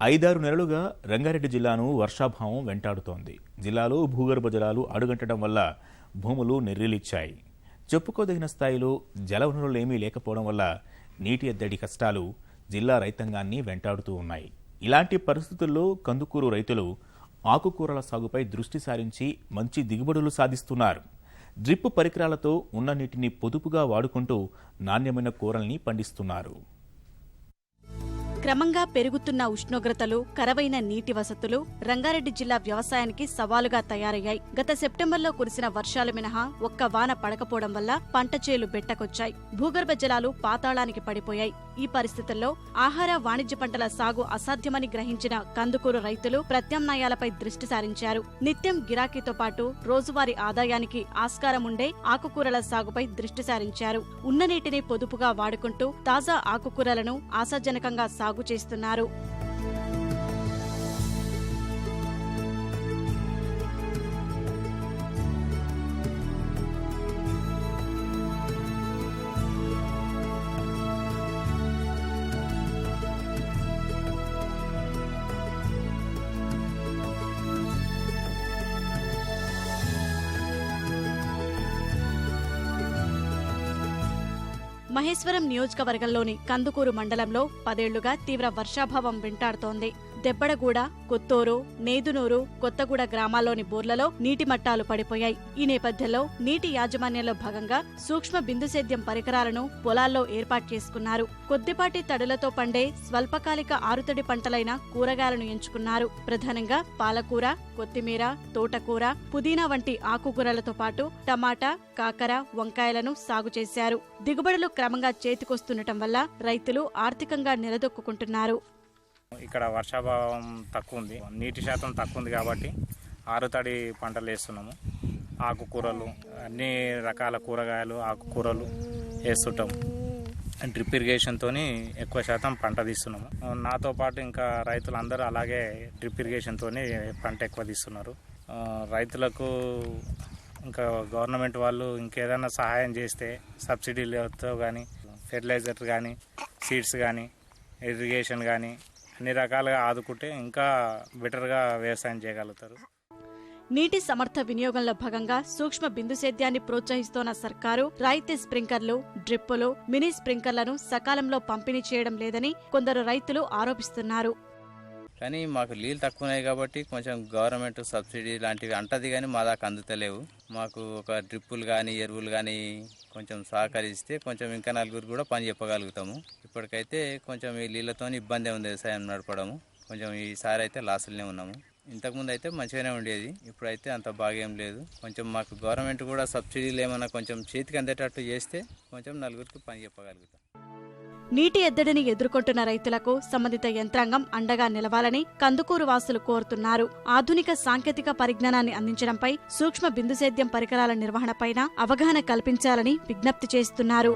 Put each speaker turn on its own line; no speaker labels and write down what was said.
5-6 నెలలుగా రంగారెడ్డి జిల్లాను వర్షాభావం వెంటాడుతోంది. జిల్లాలో భూగర్భ జలాలు అడుగంటడం వల్ల భూములు నిర్రీలిచ్చాయి. చెప్పుకోదగిన స్థాయిలో జలవనరులేమీ లేకపోవడం వల్ల నీటి ఎద్దడి కష్టాలు జిల్లా రైతాంగాన్ని వెంటాడుతూ ఉన్నాయి. ఇలాంటి పరిస్థితుల్లో కందుకూరు రైతులు ఆకుకూరల సాగుపై దృష్టి సారించి మంచి దిగుబడులు సాధిస్తున్నారు. డ్రిప్ పరికరాలతో ఉన్న నీటిని పొదుపుగా వాడుకుంటూ నాణ్యమైన కూరల్ని పండిస్తున్నారు.
క్రమంగా పెరుగుతున్న ఉష్ణోగ్రతలు, కరవైన నీటి వసతులు రంగారెడ్డి జిల్లా వ్యవసాయానికి సవాలుగా తయారయ్యాయి. గత సెప్టెంబర్లో కురిసిన వర్షాలు మినహా ఒక్క వాన పడకపోవడం వల్ల పంట చేలు బెట్టకొచ్చాయి. భూగర్భ జలాలు పాతాళానికి పడిపోయాయి. ఈ పరిస్థితుల్లో ఆహార, వాణిజ్య పంటల సాగు అసాధ్యమని గ్రహించిన కందుకూరు రైతులు ప్రత్యామ్నాయాలపై దృష్టి సారించారు. నిత్యం గిరాకీతో పాటు రోజువారీ ఆదాయానికి ఆస్కారం ఉండే ఆకుకూరల సాగుపై దృష్టి సారించారు. ఉన్న నీటిని పొదుపుగా వాడుకుంటూ తాజా ఆకుకూరలను ఆశాజనకంగా సాగు చేస్తున్నారు. మహేశ్వరం నియోజకవర్గంలోని కందుకూరు మండలంలో 10 ఏళ్లుగా తీవ్ర వర్షాభావం వెంటాడుతోంది. దెబ్బడగూడ, కొత్తూరు, నేదునూరు, కొత్తగూడ గ్రామాల్లోని బోర్లలో నీటి మట్టాలు పడిపోయాయి. ఈ నేపథ్యంలో నీటి యాజమాన్యంలో భాగంగా సూక్ష్మ బిందు సేద్యం పరికరాలను పొలాల్లో ఏర్పాటు చేసుకున్నారు. కొద్దిపాటి తడులతో పండే స్వల్పకాలిక ఆరుతడి పంటలైన కూరగాయలను ఎంచుకున్నారు. ప్రధానంగా పాలకూర, కొత్తిమీర, తోటకూర, పుదీనా వంటి ఆకుకూరలతో పాటు టమాటా, కాకర, వంకాయలను సాగు చేశారు. దిగుబడులు క్రమంగా చేతికొస్తుండటం వల్ల రైతులు ఆర్థికంగా నిలదొక్కుంటున్నారు.
ఇక్కడ వర్షాభావం తక్కువ ఉంది, నీటి శాతం తక్కువ ఉంది కాబట్టి ఆరుతడి పంటలు వేస్తున్నాము. ఆకుకూరలు, అన్ని రకాల కూరగాయలు, ఆకుకూరలు వేస్తుంటాం. డ్రిప్ ఇరిగేషన్తో ఎక్కువ శాతం పంట తీస్తున్నాము. నాతో పాటు ఇంకా రైతులు అందరూ అలాగే డ్రిప్ ఇరిగేషన్తో పంట ఎక్కువ తీస్తున్నారు. రైతులకు ఇంకా గవర్నమెంట్ వాళ్ళు ఇంకేదైనా సహాయం చేస్తే సబ్సిడీలతో కానీ, ఫెర్టిలైజర్ కానీ, సీడ్స్ కానీ, ఇరిగేషన్ కానీ అన్ని రకాలుగా ఆదుకుంటే ఇంకా బెటర్గా వ్యవసాయం చేయగలుగుతారు.
నీటి సమర్థ వినియోగంలో భాగంగా సూక్ష్మ బిందు సేద్యాన్ని ప్రోత్సహిస్తోన్న సర్కారు రాయితీ స్ప్రింకర్లు, డ్రిప్పులు, మినీ స్ప్రింకర్లను సకాలంలో పంపిణీ చేయడం లేదని కొందరు రైతులు ఆరోపిస్తున్నారు.
కానీ మాకు నీళ్ళు తక్కువ ఉన్నాయి కాబట్టి కొంచెం గవర్నమెంట్ సబ్సిడీ లాంటివి అంటది కానీ మా దాకా అందుతలేవు. మాకు ఒక డ్రిప్పులు కానీ, ఎరువులు కానీ కొంచెం సహకరిస్తే కొంచెం ఇంకా నలుగురు కూడా పని చెప్పగలుగుతాము. ఇప్పటికైతే కొంచెం ఈ నీళ్ళతో ఇబ్బంది ఉంది వ్యవసాయం నడపడము. కొంచెం ఈసారి అయితే లాసులనే ఉన్నాము. ఇంతకుముందు అయితే మంచిగానే ఉండేది, ఇప్పుడైతే అంత బాగేం లేదు. కొంచెం మాకు గవర్నమెంట్ కూడా సబ్సిడీలు ఏమైనా కొంచెం చేతికి అందేటట్టు చేస్తే కొంచెం నలుగురికి పని చెప్పగలుగుతాం.
నీటి ఎద్దడిని ఎదుర్కొంటున్న రైతులకు సంబంధిత యంత్రాంగం అండగా నిలవాలని కందుకూరు వాసులు కోరుతున్నారు. ఆధునిక సాంకేతిక పరిజ్ఞానాన్ని అందించడంపై, సూక్ష్మ బిందు సేద్యం పరికరాల నిర్వహణపైన అవగాహన కల్పించాలని విజ్ఞప్తి చేస్తున్నారు.